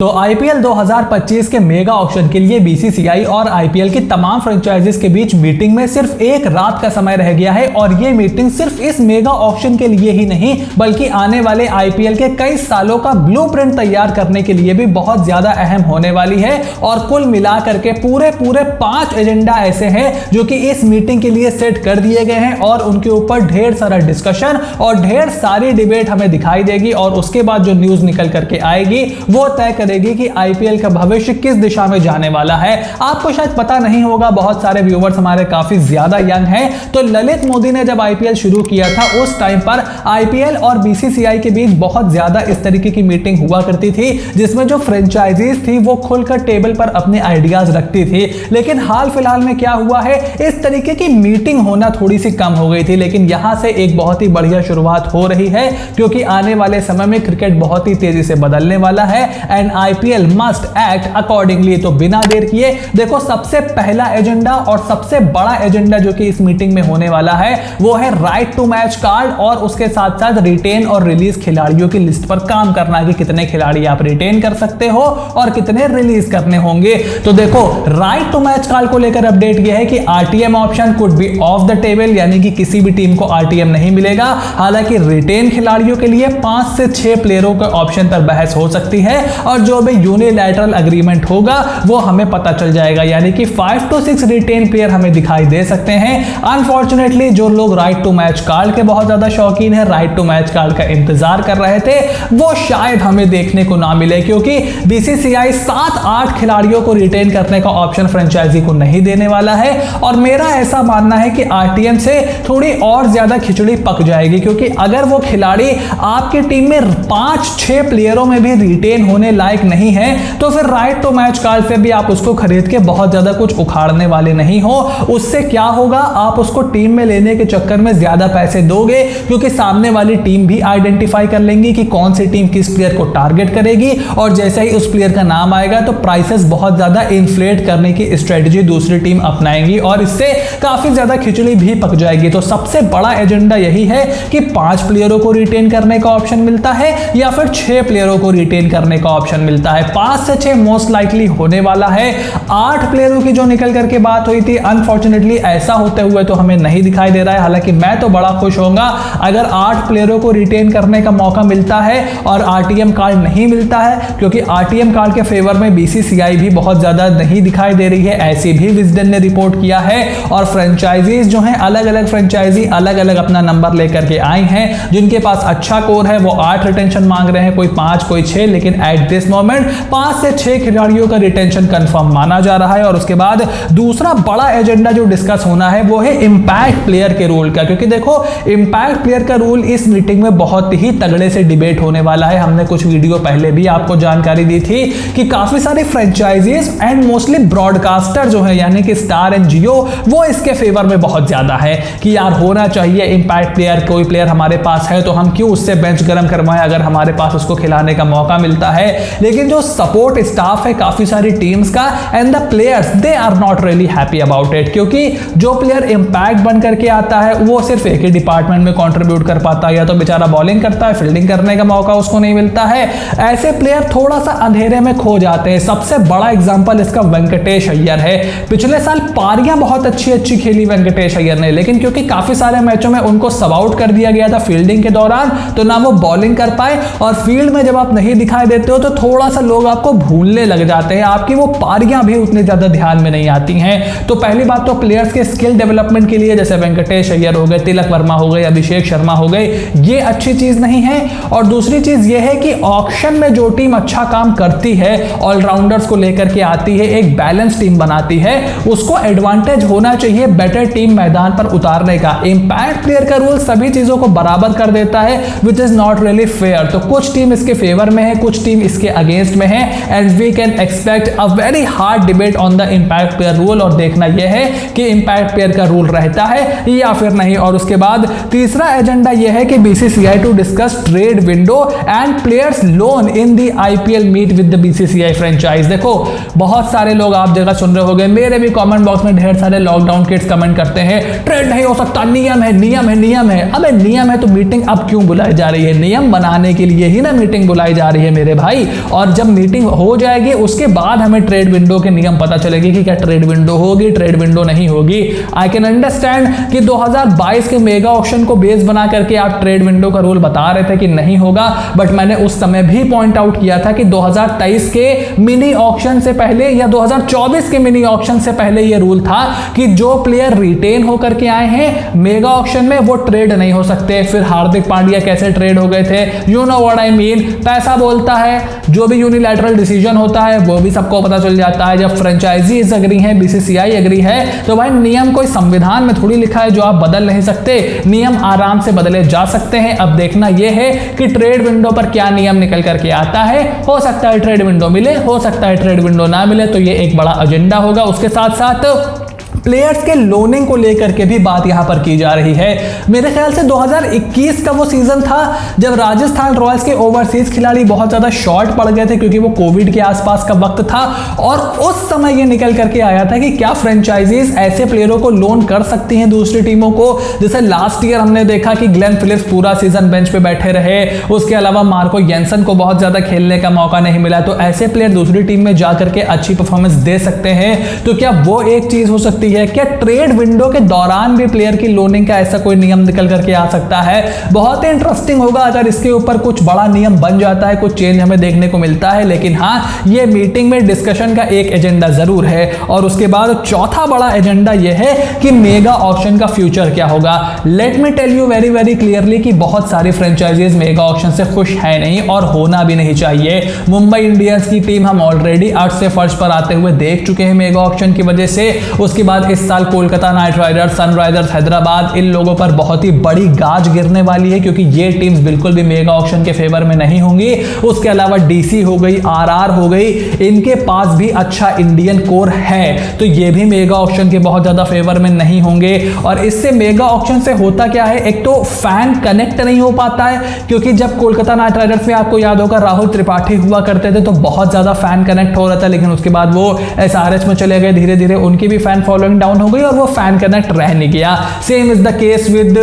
तो आईपीएल 2025 के mega auction के लिए बीसीसीआई और आईपीएल की तमाम फ्रेंचाइजीज के बीच मीटिंग में सिर्फ एक रात का समय रह गया है और ये मीटिंग सिर्फ इस मेगा ऑक्शन के लिए ही नहीं बल्कि आने वाले आईपीएल के कई सालों का ब्लूप्रिंट तैयार करने के लिए भी बहुत ज्यादा अहम होने वाली है। और कुल मिलाकर के पूरे 5 एजेंडा ऐसे हैं जो कि इस मीटिंग के लिए सेट कर दिए गए हैं और उनके ऊपर ढेर सारा डिस्कशन और ढेर सारी डिबेट हमें दिखाई देगी और उसके बाद जो न्यूज निकल करके आएगी वो तय करेगी कि आईपीएल का भविष्य किस दिशा में जाने वाला है। आपको शायद पता नहीं होगा, बहुत सारे व्यूअर्स हमारे काफी ज्यादा यंग हैं, तो ललित मोदी ने जब आईपीएल शुरू किया था उस टाइम पर आईपीएल और बीसीसीआई के बीच बहुत ज्यादा इस तरीके की मीटिंग हुआ करती थी जिसमें जो फ्रेंचाइजीज थी वो खुलकर टेबल पर अपने आइडियाज रखती थी। लेकिन हाल फिलहाल में क्या हुआ है, इस तरीके की मीटिंग होना थोड़ी सी कम हो गई थी, लेकिन यहां से एक बहुत ही बढ़िया शुरुआत हो रही है क्योंकि आने वाले समय में क्रिकेट बहुत ही तेजी से बदलने वाला है and IPL must act accordingly. तो बिना देर किए देखो, सबसे पहला एजेंडा और सबसे बड़ा एजेंडा जो कि इस मीटिंग में होने वाला है वो है राइट टू मैच कार्ड और उसके साथ साथ रिटेन और रिलीज खिलाड़ियों की लिस्ट पर काम करना कि कितने खिलाड़ी आप रिटेन कर सकते हो और कितने रिलीज करने होंगे। तो देखो, राइट टू मैच कार्ड को लेकर अपडेट यह है कि RTM option could be of the table, यानी कि किसी भी टीम को आरटीएम नहीं मिलेगा। हालांकि रिटेन खिलाड़ियों के लिए 5 से 6 प्लेयरों के ऑप्शन पर बहस हो सकती है और जो भी यूनिलैटरल एग्रीमेंट होगा वो हमें पता चल जाएगा, यानी कि 5 to 6 रिटेन प्लेयर हमें दिखाई दे सकते हैं। अनफॉर्चुनेटली जो लोग राइट टू मैच कार्ड के बहुत ज्यादा शौकीन है, राइट टू मैच कार्ड का इंतजार कर रहे थे, वो शायद हमें देखने को ना मिले क्योंकि बीसीसीआई 7-8 खिलाड़ियों को रिटेन करने का ऑप्शन फ्रेंचाइजी को नहीं देने वाला है। और मेरा ऐसा मानना है कि आरटीएम से थोड़ी और ज्यादा खिचड़ी पक जाएगी क्योंकि अगर वो खिलाड़ी आपकी टीम में 5-6 प्लेयरों में भी रिटेन होने लायक नहीं है तो फिर राइट टू मैच कार्ड से भी आप उसको खरीद के बहुत ज्यादा कुछ उखाड़ने वाले नहीं हो। उससे क्या होगा, आप उसको टीम में लेने के चक्कर में ज्यादा पैसे दोगे क्योंकि सामने वाली टीम भी आइडेंटिफाई कर लेंगी कि कौन सी टीम किस प्लेयर को टारगेट करेगी और जैसे ही उस प्लेयर का नाम आएगा तो प्राइसेस बहुत ज्यादा इन्फ्लेट करने की स्ट्रेटजी दूसरी टीम अपनाएंगी और इससे काफी ज्यादा खिचड़ी भी पक जाएगी। तो सबसे बड़ा एजेंडा यही है कि 5 प्लेयरों को रिटेन करने का ऑप्शन मिलता है या फिर 6 प्लेयरों को रिटेन करने का ऑप्शन मिलता है। 5 से 6 मोस्ट लाइकली होने वाला है। 8 प्लेयरों की जो निकल करके बात हुई थी, अनफॉर्चुनेटली ऐसा होते हुए तो हमें नहीं दिखाई दे रहा है। हालांकि मैं तो बड़ा खुश होऊंगा अगर 8 प्लेयरों को रिटेन करने का मौका मिलता है और आरटीएम कार्ड नहीं मिलता है क्योंकि आरटीएम कार्ड के फेवर में बीसीसीआई भी बहुत ज्यादा नहीं दिखाई दे रही है, ऐसी भी विजडन ने रिपोर्ट किया है। और फ्रेंचाइजीज जो हैं, अलग अलग फ्रेंचाइजी अलग अलग अपना नंबर लेकर के आई हैं। जिनके पास अच्छा कोर है वो 8 रिटेंशन मांग रहे हैं, कोई 5 कोई 6, लेकिन एट दिस मोमेंट 5 से 6 खिलाड़ियों का रिटेंशन कंफर्म माना जा रहा है। और उसके बाद दूसरा बड़ा एजेंडा जो डिस्कस होना है वो है इंपैक्ट प्लेयर के रूल का, क्योंकि देखो इंपैक्ट प्लेयर का रूल इस मीटिंग में बहुत ही तगड़े से डिबेट होने वाला है। हमने कुछ वीडियो पहले भी आपको जानकारी दी थी कि काफी सारे फ्रेंचाइजीज एंड मोस्टली ब्रॉडकास्टर जो है यानी कि स्टार एंड जियो, वो इसके फेवर में बहुत ज्यादा है कि यार होना चाहिए इंपैक्ट प्लेयर। कोई प्लेयर हमारे पास है तो हम क्यों उससे बेंच गरम करवाएं अगर हमारे पास उसको खिलाने का मौका मिलता है। लेकिन जो सपोर्ट स्टाफ है काफी सारी टीम्स का and the players, they are not really happy about it, क्योंकि जो प्लेयर इंपैक्ट बन करके आता है वो सिर्फ एक ही डिपार्टमेंट में कंट्रीब्यूट कर पाता है, या तो बेचारा बॉलिंग करता है, फील्डिंग करने का मौका उसको नहीं मिलता है। ऐसे प्लेयर थोड़ा सा अंधेरे में खो जाते हैं। सबसे बड़ा एग्जांपल इसका वेंकटेश अय्यर है। पिछले साल पारियां बहुत अच्छी खेली वेंकटेश अय्यर ने, लेकिन क्योंकि काफी सारे मैचों में उनको सब आउट कर दिया गया था फील्डिंग के दौरान, तो ना वो बॉलिंग कर पाए और फील्ड में जब आप नहीं दिखाई देते हो तो थोड़ा सा लोग आपको भूलने लग जाते हैं, आपकी वो पारियां भी उतनी ज्यादा ध्यान में नहीं आती हैं। तो पहली बात तो प्लेयर्स के स्किल डेवलपमेंट के लिए जैसे वेंकटेश अय्यर हो गए, तिलक वर्मा हो गए, अभिषेक शर्मा हो गए, ये अच्छी चीज नहीं है। और दूसरी चीज ये है कि ऑक्शन में जो टीम अच्छा काम करती है, ऑलराउंडर्स को लेकर के आती है, एक बैलेंस टीम बनाती है, उसको एडवांटेज होना चाहिए बेटर टीम मैदान पर उतारने का। इंपैक्ट प्लेयर का रूल सभी चीजों को बराबर कर देता है which is not really fair. तो कुछ टीम इसके फेवर में है, कुछ टीम इसके अगेंस्ट में है and we can expect a very hard debate on the impact player rule. और देखना यह है कि इंपैक्ट प्लेयर का रूल रहता है या फिर नहीं। और उसके बाद तीसरा एजेंडा यह है कि BCCI to discuss trade window and players loan in the IPL meet with the BCCI franchise. देखो बहुत सारे लोग आप जगह सुन रहे होंगे, मेरे भी कमेंट बॉक्स में ढेर सारे लॉकडाउन किड्स कमेंट करते हैं ट्रेड नहीं हो सकता, नियम है नियम है नियम है। अबे नियम है तो मीटिंग अब क्यों बुलाई जा रही है? नियम बनाने के लिए ही ना मीटिंग बुलाई जा रही है मेरे भाई। और जब मीटिंग हो जाएगी उसके बाद हमें ट्रेड विंडो के नियम पता चलेगी कि क्या ट्रेड विंडो होगी, ट्रेड विंडो नहीं होगी। आई कैन अंडरस्टैंड कि 2022 के मेगा ऑक्शन को बेस बना करके आप ट्रेड विंडो का रूल बता रहे थे कि नहीं होगा, बट मैंने उस समय भी पॉइंट आउट किया था कि 2023 के मिनी ऑक्शन से पहले या 2024 के मिनी ऑक्शन से पहले यह रूल था कि जो प्लेयर रिटेन होकर के आए हैं मेगा ऑक्शन में वो ट्रेड नहीं हो सकते। फिर हार्दिक पांड्या कैसे ट्रेड हो गए थे, you know what I mean. पैसा बोलता है, जो भी यूनिलैटरल डिसीजन होता है वो भी सबको पता चल जाता है। जब फ्रेंचाइजीज एग्री है, बीसीसीआई एग्री है, तो भाई नियम कोई संविधान में थोड़ी लिखा है जो आप बदल नहीं सकते, नियम आराम से बदले जा सकते हैं। अब देखना यह है कि ट्रेड विंडो पर क्या नियम निकल करके आता है। हो सकता है ट्रेड विंडो मिले, हो सकता है ट्रेड विंडो ना मिले, तो ये एक बड़ा एजेंडा होगा। उसके साथ साथ प्लेयर्स के लोनिंग को लेकर के भी बात यहां पर की जा रही है। मेरे ख्याल से 2021 का वो सीजन था जब राजस्थान रॉयल्स के ओवरसीज खिलाड़ी बहुत ज्यादा शॉर्ट पड़ गए थे क्योंकि वो कोविड के आसपास का वक्त था, और उस समय ये निकल करके आया था कि क्या फ्रेंचाइजीज ऐसे प्लेयरों को लोन कर सकती हैं दूसरी टीमों को। जैसे लास्ट ईयर हमने देखा कि ग्लेन फिलिप्स पूरा सीजन बेंच पे बैठे रहे, उसके अलावा मार्को येंसन को बहुत ज्यादा खेलने का मौका नहीं मिला, तो ऐसे प्लेयर दूसरी टीम में जाकर के अच्छी परफॉर्मेंस दे सकते हैं। तो क्या वो एक चीज हो सकती है? क्या ट्रेड विंडो के दौरान भी प्लेयर की लोनिंग का ऐसा कोई नियम निकल करके आ सकता है? बहुत ही इंटरेस्टिंग होगा अगर इसके ऊपर कुछ बड़ा नियम बन जाता है, कुछ चेंज हमें देखने को मिलता है। लेकिन हाँ, ये मीटिंग में डिस्कशन का एक एजेंडा जरूर है। और उसके बाद चौथा बड़ा एजेंडा यह है कि मेगा ऑक्शन का फ्यूचर क्या होगा। Let me tell you very very clearly कि बहुत सारी फ्रेंचाइजीज मेगा ऑक्शन से खुश है नहीं और होना भी नहीं चाहिए। मुंबई इंडियंस की टीम हम ऑलरेडी अर्श से फर्श पर आते हुए देख चुके हैं मेगा ऑक्शन की वजह से। उसके बाद इस साल Kolkata knight riders, sunrisers Hyderabad, इन लोगों पर बहुत ही बड़ी गाज गिरने वाली है क्योंकि ये टीम्स बिल्कुल भी मेगा ऑक्शन के फेवर में नहीं होंगी। उसके अलावा डीसी हो गई, आरआर हो गई, इनके पास भी अच्छा इंडियन कोर है, तो ये भी मेगा ऑक्शन के बहुत ज्यादा फेवर में नहीं होंगे। और इससे मेगा ऑक्शन से होता क्या है, एक तो फैन कनेक्ट नहीं हो पाता है क्योंकि जब कोलकाता नाइट राइडर्स में आपको याद होगा राहुल त्रिपाठी हुआ करते थे तो बहुत ज्यादा फैन कनेक्ट हो रहा था, लेकिन उसके बाद वो एसआरएच में चले गए, धीरे धीरे उनकी भी फैन फॉलोइंग डाउन हो गई और वो फैन कनेक्ट रह नहीं गया। Same is the case with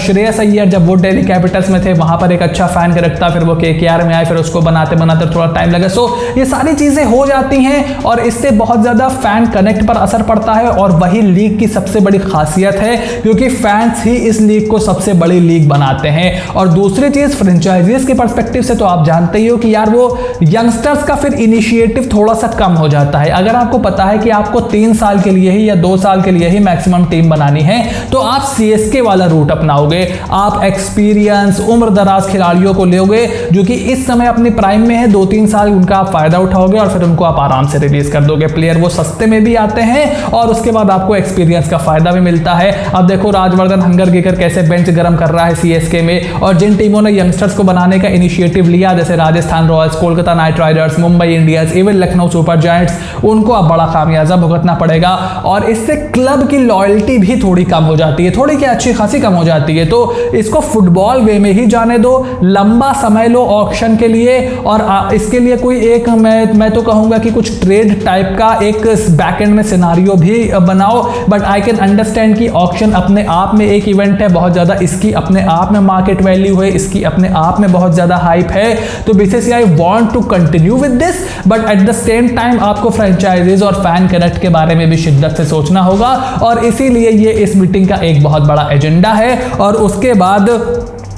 Shreyas Iyer, जब वो दिल्ली कैपिटल्स में थे वहां पर एक अच्छा फैन कनेक्ट था, फिर वो केकेआर में आए, फिर उसको बनाते बनाते थोड़ा टाइम लगा। सो ये सारी चीजें हो जाती हैं और इससे बहुत ज्यादा फैन कनेक्ट पर असर पड़ता है और वही लीग की सबसे बड़ी खासियत है क्योंकि फैंस ही इस लीग को सबसे बड़ी लीग बनाते हैं। और दूसरी चीज फ्रेंचाइजीज के पर्सपेक्टिव से तो आप जानते ही हो कि यार वो यंगस्टर्स का फिर इनिशिएटिव थोड़ा सा कम हो जाता है। अगर आपको पता है कि आपको 3 साल के लिए ही या 2 साल के लिए ही मैक्सिमम टीम बनानी है तो आप सीएसके वाला रूट अपनाओगे। आप एक्सपीरियंस, उम्र दराज खिलाड़ियों को लोगे जो कि इस समय अपनी प्राइम में है, 2-3 साल उनका आप फायदा उठाओगे और फिर उनको आप आराम से रिलीज कर दोगे। प्लेयर वो सस्ते में भी आते हैं और उसके बाद आपको एक्सपीरियंस का फायदा भी मिलता है। अब देखो राजवर्धन हंगरगेकर कैसे बेंच गर्म कर रहा है सीएसके में, और जिन टीमों ने यंगस्टर्स को बनाने का इनिशिएटिव लिया जैसे Rajasthan Royals, Kolkata knight Riders, Mumbai Indians, even Lucknow super giants, उनको अब बड़ा खामियाजा भुगतना पड़ेगा और इससे क्लब की लॉयल्टी भी थोड़ी कम हो जाती है, थोड़ी क्या अच्छी खासी कम हो जाती है। तो इसको फुटबॉल वे में ही जाने दो, लंबा समय लो ऑक्शन के लिए और इसके लिए कोई एक मैं तो कहूंगा कि कुछ ट्रेड टाइप का एक बैकएंड में सिनारियो भी बनाओ। बट आई कैन अंडरस्टैंड कि ऑक्शन अपने आप में एक इवेंट है, बहुत ज्यादा इसकी अपने आप में मार्केट वैल्यू है, इसकी अपने आप में बहुत ज्यादा हाइप है। तो BCCI want to continue with this, but at the same time आपको फ्रेंचाइजीज और फैन कनेक्ट के बारे में भी शिद्दत से सोचना होगा और इसीलिए ये इस मीटिंग का एक बहुत बड़ा एजेंडा है। और उसके बाद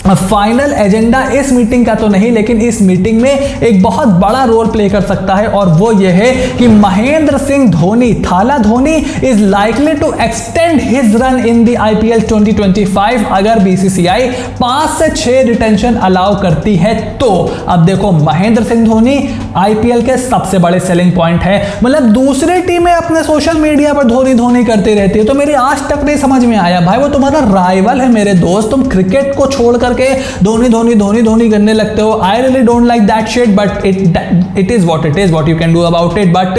फाइनल एजेंडा इस मीटिंग का तो नहीं, लेकिन इस मीटिंग में एक बहुत बड़ा रोल प्ले कर सकता है और वो ये है कि Mahendra Singh Dhoni, Thala Dhoni is likely to extend his run in the IPL 2025 अगर बीसीसीआई 5 से 6 रिटेंशन अलाउ करती है तो। अब देखो महेंद्र सिंह धोनी आईपीएल के सबसे बड़े सेलिंग पॉइंट है, मतलब दूसरी टीमें अपने सोशल मीडिया पर धोनी धोनी करती रहती है, तो मेरी आज तक नहीं समझ में आया भाई वो तुम्हारा राइवल है मेरे दोस्त, तुम क्रिकेट को छोड़कर के धोनी धोनी धोनी धोनी करने लगते हो। I really don't like that shit but it is what you can do about it. But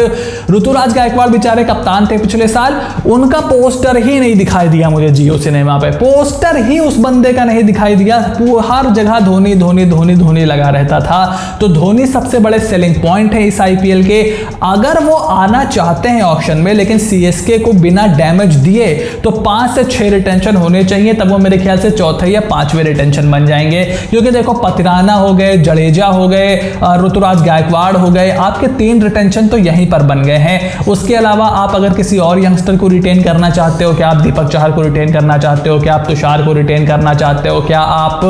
Ruturaj Gaikwad बेचारे कप्तान थे पिछले साल, उनका पोस्टर ही नहीं दिखाई दिया मुझे जियो सिनेमा पे, पोस्टर ही उस बंदे का नहीं दिखाई दिया, हर जगह धोनी धोनी धोनी धोनी लगा रहता था। तो धोनी सबसे बड़े सेलिंग पॉइंट है इस आईपीएल के। अगर वो आना चाहते हैं ऑक्शन में लेकिन सीएसके को बिना डैमेज दिए तो 5 से 6 रिटेंशन होने चाहिए, तब वो मेरे ख्याल से चौथे या 5वें रिटेंशन टेंशन बन जाएंगे, क्योंकि देखो पतिराना हो गए, जडेजा हो गए, ऋतुराज गायकवाड़ हो गए, आपके 3 रिटेंशन तो यहीं पर बन गए हैं। उसके अलावा आप अगर किसी और यंगस्टर को रिटेन करना चाहते हो, क्या आप दीपक चहर को रिटेन करना चाहते हो, क्या आप तुषार को रिटेन करना चाहते हो, क्या आप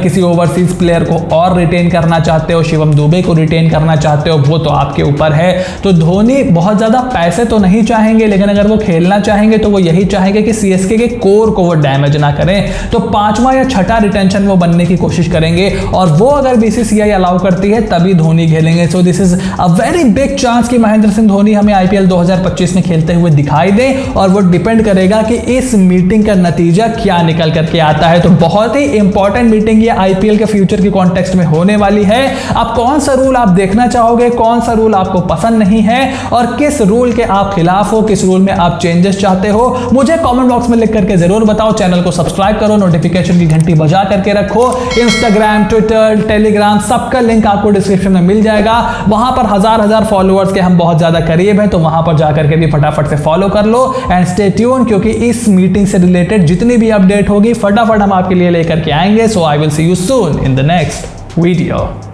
किसी ओवरसीज प्लेयर को और रिटेन करना चाहते हो, शिवम दुबे को रिटेन करना चाहते हो, वो तो आपके ऊपर है। तो धोनी बहुत ज्यादा पैसे तो नहीं चाहेंगे, लेकिन अगर वो खेलना चाहेंगे तो वो यही चाहेंगे कि सीएसके के कोर को वो डैमेज ना करें। तो 5वां या 6ठा रिटेंशन वो बनने की कोशिश करेंगे, और वो अगर बीसीसीआई अलाउ करती है तभी धोनी खेलेंगे। So this is a very big chance कि महेंद्र सिंह धोनी हमें आईपीएल 2025 में खेलते हुए दिखाई दे, और वो डिपेंड करेगा कि इस मीटिंग का नतीजा क्या निकल करके आता है। तो बहुत ही इंपॉर्टेंट मीटिंग ये आईपीएल के फ्यूचर के कॉन्टेक्स्ट में होने वाली है। अब कौन सा रूल आप देखना चाहोगे, कौन सा रूल आपको पसंद नहीं है, और किस रूल के आप खिलाफ हो, किस रूल में आप चेंजेस चाहते हो, मुझे कमेंट बॉक्स में लिख करके जरूर बताओ। चैनल को सब्सक्राइब करो, नोटिफिकेशन की घंटी बजा करके रखो। इंस्टाग्राम, ट्विटर, टेलीग्राम सबका लिंक आपको डिस्क्रिप्शन में मिल जाएगा। वहां पर हजार फॉलोअर्स के हम बहुत ज्यादा करीब हैं, तो वहां पर जाकर के भी फटाफट से फॉलो कर लो एंड स्टे ट्यून, क्योंकि इस मीटिंग से रिलेटेड जितनी भी अपडेट होगी फटाफट हम आपके लिए लेकर के आएंगे। So I will see you soon in the next video.